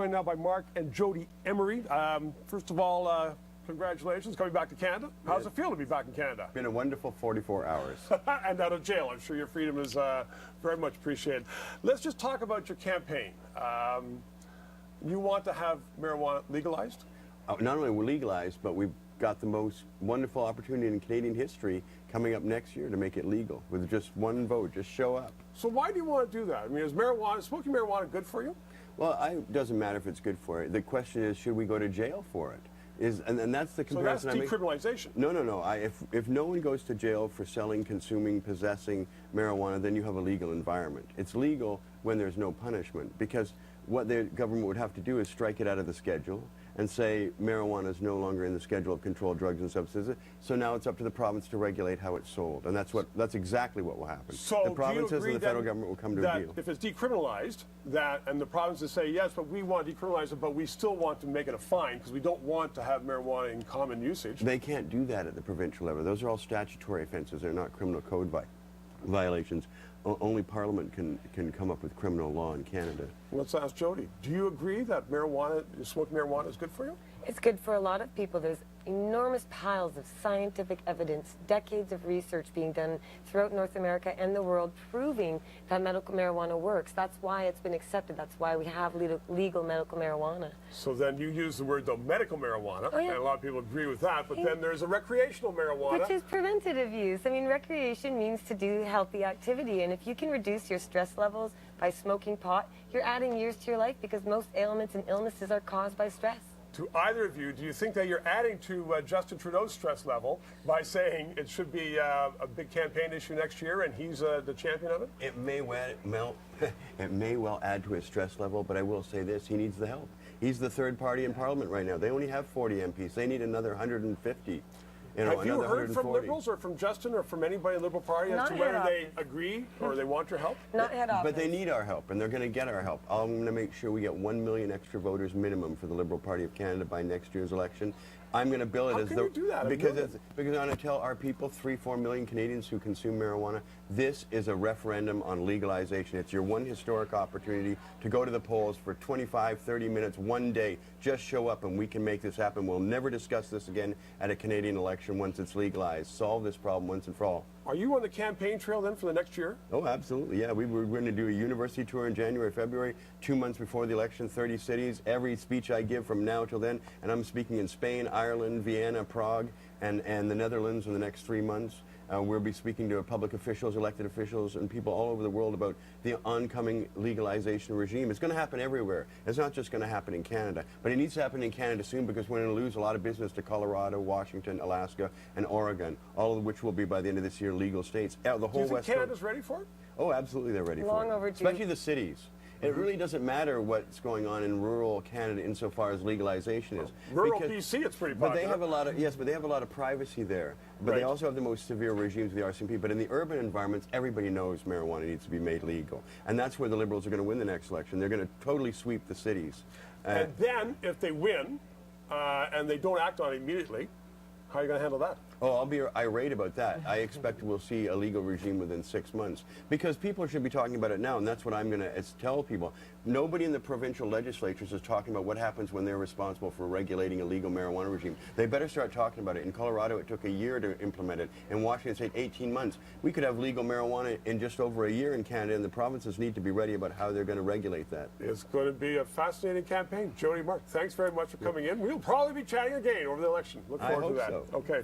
joined now by Marc and Jodie Emery. First of all, congratulations coming back to Canada. How's it feel to be back in Canada? Been a wonderful 44 hours. And out of jail. I'm sure your freedom is very much appreciated. Let's just talk about your campaign. You want to have marijuana legalized? Not only legalized, but we've got the most wonderful opportunity in Canadian history coming up next year to make it legal with just one vote. Just show up. So why do you want to do that? I mean, is smoking marijuana good for you? Well, it doesn't matter if it's good for it. The question is, should we go to jail for it? And that's the comparison. So that's decriminalization. No. If no one goes to jail for selling, consuming, possessing marijuana, then you have a legal environment. It's legal when there's no punishment, because what the government would have to do is strike it out of the schedule and say marijuana is no longer in the schedule of controlled drugs and substances. So now it's up to the province to regulate how it's sold, and that's exactly what will happen. So the provinces and the federal government will come to a deal. If it's decriminalized, and the provinces say yes, but we want to decriminalize it, but we still want to make it a fine because we don't want to have marijuana in common usage. They can't do that at the provincial level. Those are all statutory offenses. They're not criminal code violations. Only Parliament can come up with criminal law in Canada. Let's ask Jodie. Do you agree that smoking marijuana is good for you? It's good for a lot of people. There's enormous piles of scientific evidence, decades of research being done throughout North America and the world proving that medical marijuana works. That's why it's been accepted. That's why we have legal medical marijuana. So then you use the word, though, medical marijuana, oh, yeah. and a lot of people agree with that, but then there's a recreational marijuana. Which is preventative use. I mean, recreation means to do healthy activity, and if you can reduce your stress levels by smoking pot, you're adding years to your life because most ailments and illnesses are caused by stress. To either of you, do you think that you're adding to Justin Trudeau's stress level by saying it should be a big campaign issue next year and he's the champion of it? It may well add to his stress level, but I will say this, he needs the help. He's the third party in Parliament right now. They only have 40 MPs. They need another 150. Have you heard from Liberals or from Justin or from anybody in the Liberal Party as to whether they agree or they want your help? Not head office. But they need our help, and they're going to get our help. I'm going to make sure we get 1 million extra voters minimum for the Liberal Party of Canada by next year's election. I'm going to bill it How as can you do that? because I'm going to tell our people, 3-4 million Canadians who consume marijuana, this is a referendum on legalization. It's your one historic opportunity to go to the polls for 25, 30 minutes, one day. Just show up and we can make this happen. We'll never discuss this again at a Canadian election once it's legalized. Solve this problem once and for all. Are you on the campaign trail then for the next year? Oh, absolutely, yeah. We're going to do a university tour in January, February, 2 months before the election, 30 cities. Every speech I give from now till then, and I'm speaking in Spain, Ireland, Vienna, Prague, and the Netherlands in the next 3 months. We'll be speaking to public officials, elected officials, and people all over the world about the oncoming legalization regime. It's going to happen everywhere. It's not just going to happen in Canada. But it needs to happen in Canada soon because we're going to lose a lot of business to Colorado, Washington, Alaska, and Oregon, all of which will be by the end of this year legal states. The whole Do you think West Canada's Coast. ready for it? Oh, absolutely they're ready for it. Long overdue. Especially the cities. It really doesn't matter what's going on in rural Canada insofar as legalization is. Rural BC, it's pretty popular. But they have a lot of, yes, but they have a lot of privacy there. But they also have the most severe regimes with the RCMP. But in the urban environments, everybody knows marijuana needs to be made legal. And that's where the Liberals are going to win the next election. They're going to totally sweep the cities. And then, if they win, and they don't act on it immediately, how are you going to handle that? Oh, I'll be irate about that. I expect we'll see a legal regime within 6 months. Because people should be talking about it now, and that's what I'm going to tell people. Nobody in the provincial legislatures is talking about what happens when they're responsible for regulating a legal marijuana regime. They better start talking about it. In Colorado, it took a year to implement it. In Washington State, 18 months. We could have legal marijuana in just over a year in Canada, and the provinces need to be ready about how they're going to regulate that. It's going to be a fascinating campaign. Jodie, Marc, thanks very much for coming in. We'll probably be chatting again over the election. Look forward to that. So. Okay.